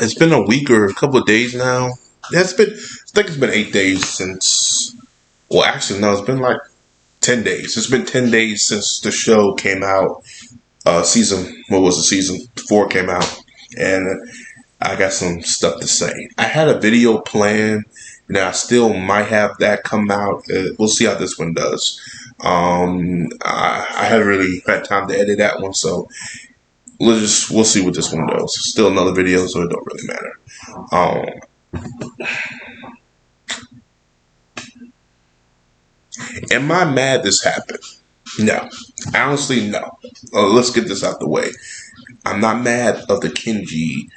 It's been a week or a couple of days now. Yeah, I think it's been 8 days since. Well, actually, no, it's been like 10 days. It's been 10 days since the show came out. What was it? Season 4 came out, and I got some stuff to say. I had a video planned, and I still might have that come out. We'll see how this one does. I haven't really had time to edit that one, so we'll see what this one does. Still another video, so it don't really matter. Am I mad this happened? No. Honestly, no. Let's get this out the way. I'm not mad of the Kenji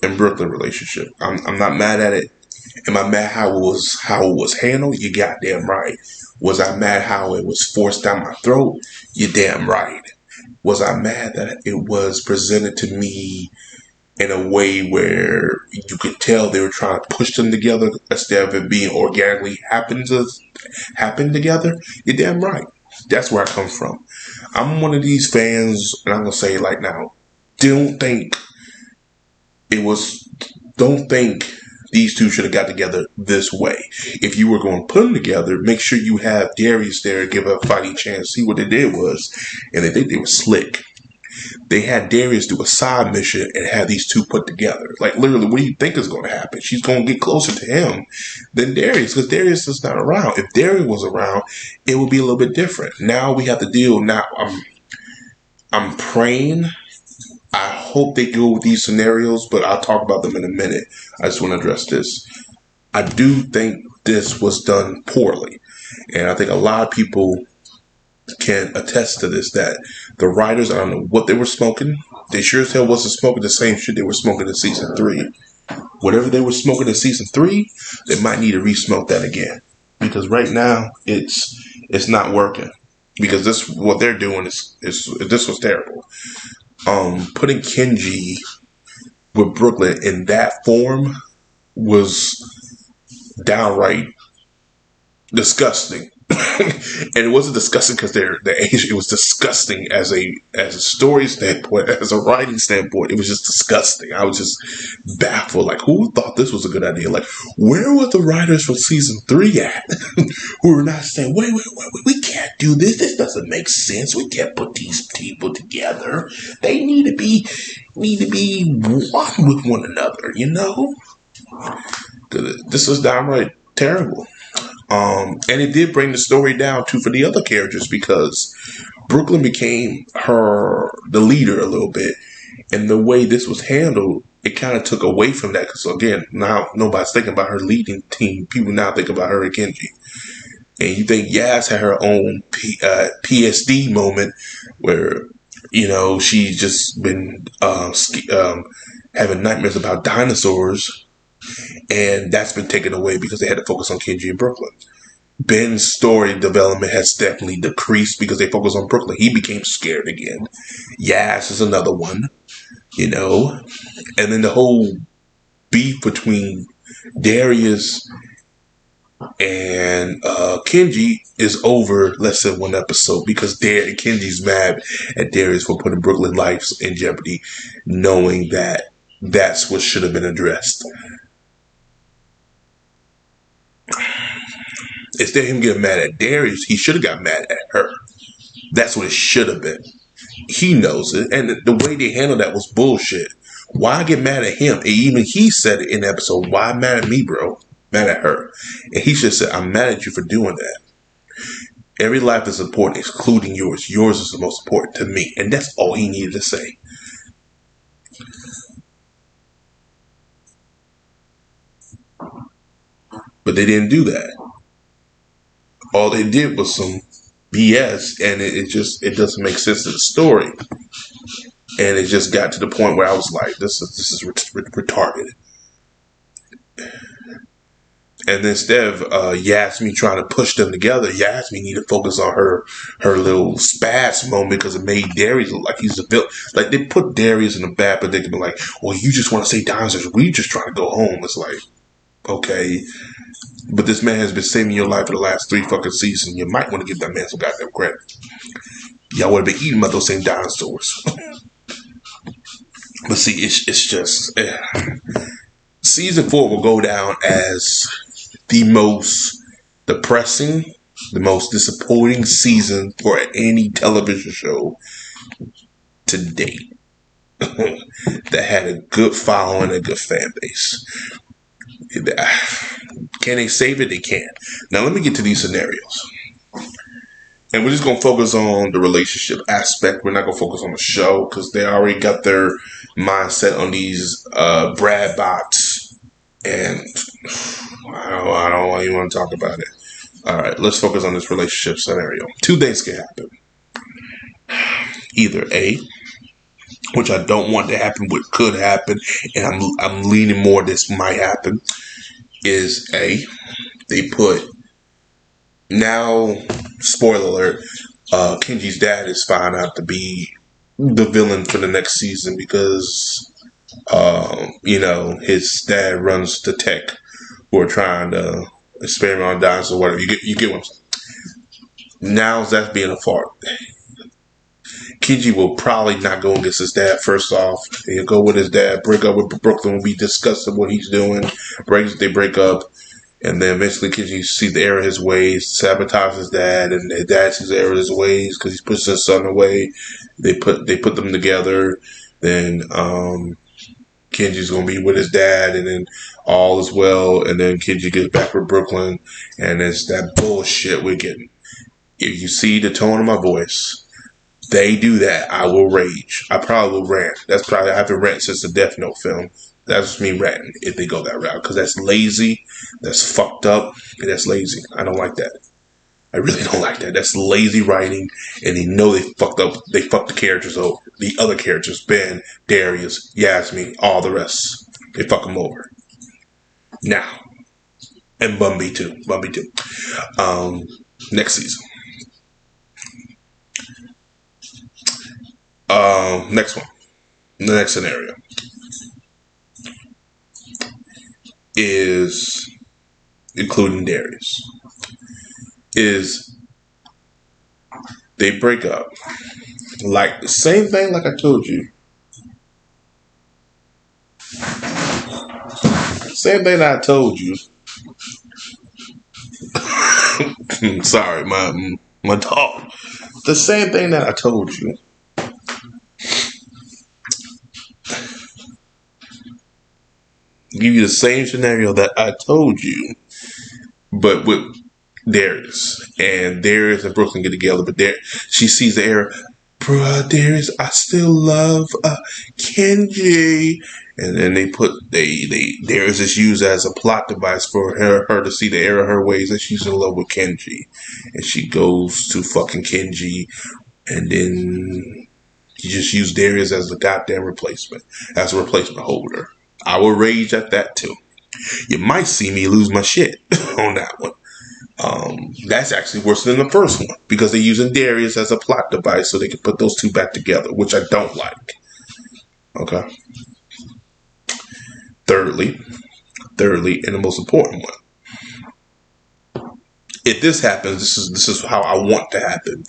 and Brooklyn relationship. I'm not mad at it. Am I mad how it was handled? You goddamn right. Was I mad how it was forced down my throat? You damn right. Was I mad that it was presented to me in a way where you could tell they were trying to push them together instead of it being organically happen together? You're damn right. That's where I come from. I'm one of these fans, and I'm gonna say it like now. Don't think these two should have got together this way. If you were going to put them together, make sure you have Darius there, give a fighting chance. See what they did was, and they were slick. They had Darius do a side mission and have these two put together. Like, literally, what do you think is going to happen? She's going to get closer to him than Darius, because Darius is not around. If Darius was around, it would be a little bit different. Now we have to deal. Now I'm praying. I hope they go with these scenarios, but I'll talk about them in a minute. I just want to address this. I do think this was done poorly, and I think a lot of people can attest to this, that the writers, I don't know what they were smoking. They sure as hell wasn't smoking the same shit they were smoking in season 3. Whatever they were smoking in season 3, they might need to re-smoke that again, because right now it's not working. Because what they're doing is this was terrible. Putting Kenji with Brooklyn in that form was downright disgusting. And it wasn't disgusting because they're Asian. It was disgusting as a story standpoint, as a writing standpoint. It was just disgusting. I was just baffled. Like, who thought this was a good idea? Like, where were the writers from season 3 at? Who were not saying, wait, we can't do this. This doesn't make sense. We can't put these people together. They need to be one with one another, you know? This was downright terrible. And it did bring the story down too for the other characters, because Brooklyn became the leader a little bit, and the way this was handled, it kind of took away from that. Because again, now nobody's thinking about her leading team. People now think about her and Kenji, and you think Yas had her own PSD moment where she's just been having nightmares about dinosaurs. And that's been taken away because they had to focus on Kenji and Brooklyn. Ben's story development has definitely decreased because they focus on Brooklyn. He became scared again. Yas is another one, And then the whole beef between Darius and Kenji is over less than one episode, because Kenji's mad at Darius for putting Brooklyn's life in jeopardy, knowing that that's what should have been addressed. Instead of him getting mad at Darius, he should have got mad at her. That's what it should have been. He knows it, and the way they handled that was bullshit. Why get mad at him? And even he said it in the episode, why mad at me, bro? Mad at her. And he should have said, I'm mad at you for doing that. Every life is important, including yours. Yours is the most important to me. And that's all he needed to say. But they didn't do that. All they did was some BS, and it doesn't make sense to the story. And it just got to the point where I was like, this is retarded. And instead of Yasmin trying to push them together, Yasmin needed to focus on her little spaz moment, because it made Darius look like he's a villain. Like, they put Darius in a bad predicament. Like, well, you just want to say dinosaurs. We just trying to go home. It's like, okay. But this man has been saving your life for the last 3 fucking seasons. You might want to give that man some goddamn credit. Y'all would have been eating about those same dinosaurs. But see, it's just... season 4 will go down as the most depressing, the most disappointing season for any television show to date that had a good following, a good fan base. Can they save it? They can. Now let me get to these scenarios. And we're just going to focus on the relationship aspect. We're not going to focus on the show because they already got their mindset on these Brad bots. And I don't even want to talk about it. All right, let's focus on this relationship scenario. 2 things can happen. Either A, which I don't want to happen, but could happen, and I'm leaning more this might happen, is A, they put, now, spoiler alert, Kenji's dad is found out to be the villain for the next season because, his dad runs the tech who are trying to experiment on dinosaurs or whatever. You get what I'm saying? Now that's being a fault. Kenji will probably not go against his dad first off. He'll go with his dad, break up with Brooklyn, will be disgusted what he's doing. They break up. And then eventually Kenji sees the error of his ways, sabotages his dad, and his dad sees the error of his ways because he pushes his son away. They put them together. Then Kenji's gonna be with his dad, and then all is well. And then Kenji gets back with Brooklyn, and it's that bullshit we're getting. If you see the tone of my voice, they do that, I will rage. I probably will rant. I haven't ranted since the Death Note film. That's me ranting if they go that route because that's lazy, that's fucked up, and that's lazy. I don't like that. I really don't like that. That's lazy writing, and they know they fucked up. They fucked the characters over. The other characters, Ben, Darius, Yasmin, all the rest, they fuck them over. Now, and Bumby too. Next season. Next one. The next scenario is, including Darius, is they break up. Like the same thing like I told you. Same thing that I told you. Sorry, my dog. The same thing that I told you. Give you the same scenario that I told you, but with Darius. And Darius and Brooklyn get together, but she sees the error. Bruh, Darius, I still love Kenji. And then Darius is used as a plot device for her to see the error of her ways, that she's in love with Kenji. And she goes to fucking Kenji, and then you just use Darius as a goddamn replacement, as a replacement holder. I will rage at that too. You might see me lose my shit on that one. That's actually worse than the first one because they're using Darius as a plot device so they can put those two back together, which I don't like. Okay. Thirdly, and the most important one. If this happens, this is how I want to happen.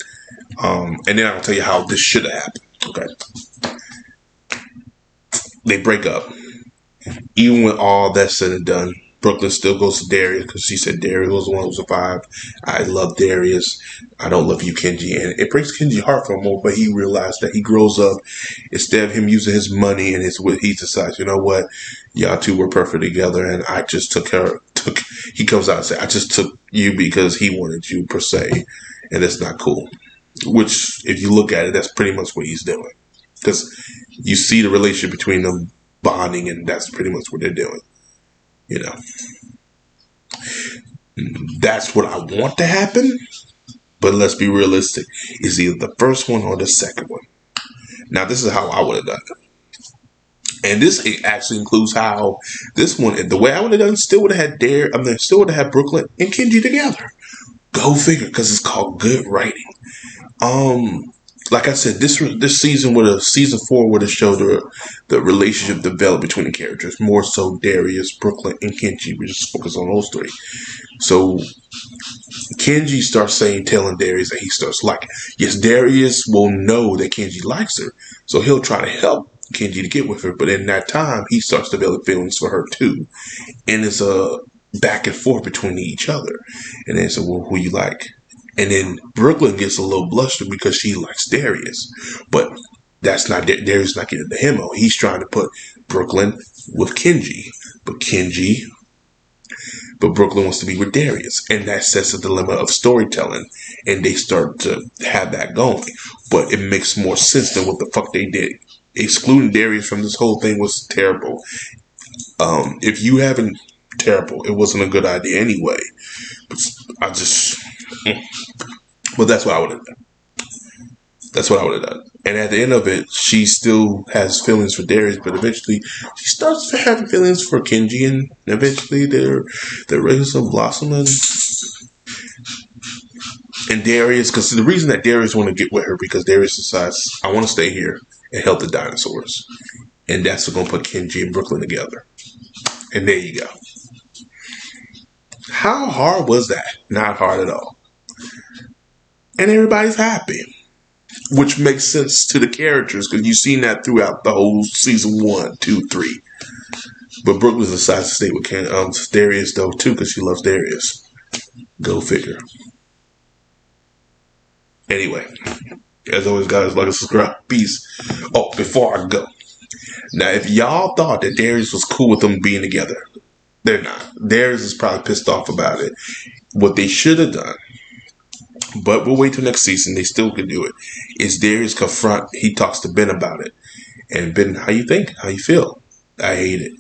And then I'll tell you how this should have happened. Okay. They break up. Even with all that said and done, Brooklyn still goes to Darius because she said Darius was the one who survived. I love Darius. I don't love you, Kenji. And it breaks Kenji's heart for a moment, but he realized that he grows up. Instead of him using his money and he decides, you know what? Y'all two were perfect together, and I just he comes out and says, I just took you because he wanted you, per se. And that's not cool. Which, if you look at it, that's pretty much what he's doing. Because you see the relationship between them bonding, and that's pretty much what they're doing. You know, that's what I want to happen, but let's be realistic. It's either the first one or the second one. Now, this is how I would have done it. And this actually includes how this one, the way I would have done it, still would have had still would have had Brooklyn and Kenji together. Go figure, because it's called good writing. Like I said, this season season 4 would have showed the relationship develop between the characters. More so Darius, Brooklyn, and Kenji. We just focus on those three. So Kenji starts telling Darius that he starts liking. Yes, Darius will know that Kenji likes her, so he'll try to help Kenji to get with her. But in that time, he starts developing feelings for her too, and it's a back and forth between each other. And then so, well, who you like? And then Brooklyn gets a little blustered because she likes Darius, but that's not Darius not getting the hemo. He's trying to put Brooklyn with Kenji, but Brooklyn wants to be with Darius, and that sets a dilemma of storytelling, and they start to have that going. But it makes more sense than what the fuck they did. Excluding Darius from this whole thing was terrible. If you haven't, terrible. It wasn't a good idea anyway. But that's what I would have done. That's what I would have done. And at the end of it, she still has feelings for Darius, but eventually she starts to have feelings for Kenji, and eventually their relationship blossoming. And Darius, because the reason that Darius want to get with her, because Darius decides, I want to stay here and help the dinosaurs. And that's what's going to put Kenji and Brooklyn together. And there you go. How hard was that? Not hard at all. And everybody's happy. Which makes sense to the characters, because you've seen that throughout the whole season 1, 2, 3. But Brooklyn decides to stay with Darius, though, too, because she loves Darius. Go figure. Anyway, as always, guys, like and subscribe. Peace. Oh, before I go. Now, if y'all thought that Darius was cool with them being together, they're not. Darius is probably pissed off about it. What they should have done, but we'll wait till next season, they still could do it, is Darius he talks to Ben about it. And Ben, how you think? How you feel? I hate it.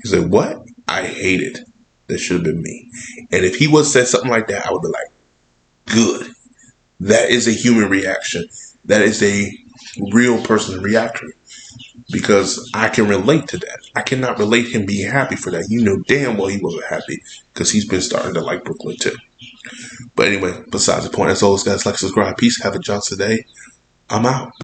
He's like, what? I hate it. That should have been me. And if he would have said something like that, I would be like, good. That is a human reaction. That is a real person reaction. Because I can relate to that. I cannot relate him being happy for that. You know damn well he wasn't happy, because he's been starting to like Brooklyn too. But anyway, besides the point, as always, guys, like, subscribe. Peace. Have a Johnson day. I'm out.